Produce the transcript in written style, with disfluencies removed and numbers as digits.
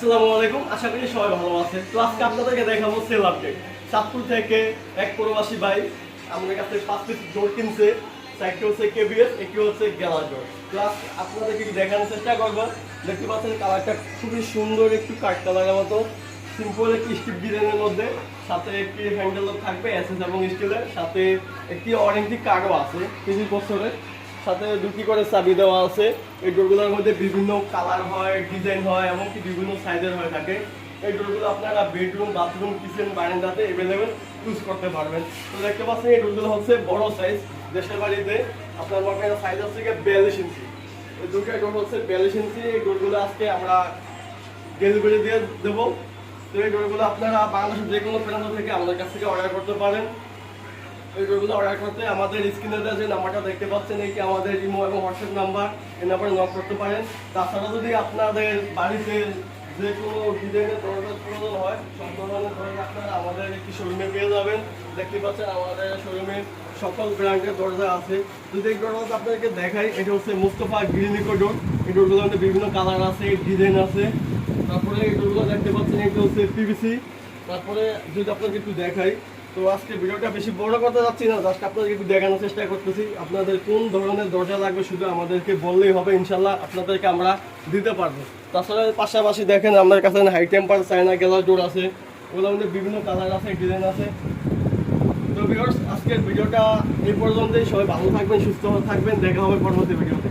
আসসালামু আলাইকুম, আশা করি সবাই ভালো আছে। তো আজকে আপনাদেরকে দেখাবো সেল আপডেট। চাঁদপুর থেকে এক প্রবাসী ভাই আমাদের কাছে 5 পিস ডোর কিনছে। চারটি হচ্ছে কেবিএস, একটি হচ্ছে গ্যালার ডোর। প্লাস আপনাদেরকে দেখানোর চেষ্টা করবো। দেখতে পাচ্ছেন কালারটা খুবই সুন্দর, একটু কাঠ কালারের মতো সিম্পল একটি স্টিপ ডিজাইনের মধ্যে, সাথে একটি হ্যান্ডেল থাকবে এসএস এবং স্টিলের, সাথে একটি ওয়ারেন্টি কার্ডও আছে 30 বছরের, সাথে দুটি করে চাবি দেওয়া আছে। এই ডোরগুলোর মধ্যে বিভিন্ন কালার হয়, ডিজাইন হয়, এমনকি বিভিন্ন সাইজের হয়ে থাকে। এই ডোরগুলো আপনারা বেডরুম, বাথরুম, কিচেন, বারান্দাতে অ্যাভেলেবেল ইউজ করতে পারবেন। তো দেখতে পাচ্ছেন এই ডোরগুলো হচ্ছে বড় সাইজ। দেশের বাড়িতে আপনার মোটামুটি সাইজ হচ্ছে 42 ইঞ্চি। এই দুটো ডোর হচ্ছে 42 ইঞ্চি। এই ডোরগুলো আজকে আমরা ডেলিভারি দিয়ে দেবো। তো এই ডোরগুলো আপনারা বাংলাদেশের যে কোনো প্রান্ত থেকে আমাদের কাছ থেকে অর্ডার করতে পারেন। এই ডোরগুলো অর্ডার করতে আমাদের স্ক্রিনে যে নাম্বারটা দেখতে পাচ্ছেন, এটি আমাদের ইমো এবং হোয়াটসঅ্যাপ নাম্বার, এই নাম্বারে নক করতে পারেন। তাছাড়া যদি আপনাদের বাড়িতে যে কোনো ডিজাইনের দরজা প্রয়োজন হয়, সব ধরনের দরজা আপনারা আমাদের একটি শোরুমে পেয়ে যাবেন। দেখতে পাচ্ছেন আমাদের শোরুমে সকল ব্র্যান্ডের দরজা আছে। যদি এই দরজা আপনাদেরকে দেখাই, এটা হচ্ছে মুস্তফা গ্রিনিকো ডোর। এই ডোরগুলোর মধ্যে বিভিন্ন কালার আছে, ডিজাইন আছে। তারপরে এই ডোরগুলো দেখতে পাচ্ছেন, এটা হচ্ছে পিভিসি। তারপরে যদি আপনাকে একটু দেখাই, তো আজকে ভিডিওটা বেশি বড় করতে যাচ্ছি না, জাস্ট আপনাদেরকে একটু দেখানোর চেষ্টা করতেছি। আপনাদের কোন ধরনের দরজা লাগবে শুধু আমাদেরকে বললেই হবে, ইনশাল্লাহ আপনাদেরকে আমরা দিতে পারবো। তাছাড়া পাশাপাশি দেখেন আমাদের কাছে হাই টেম্পার চায়না গ্যালার ডোর আছে, ওগুলোর মধ্যে বিভিন্ন কালার আছে, ডিজাইন আছে। তো ভিউয়ার্স, আজকের ভিডিওটা এই পর্যন্তই। সবাই ভালো থাকবেন, সুস্থ থাকবেন, দেখা হবে পরবর্তী ভিডিওতে।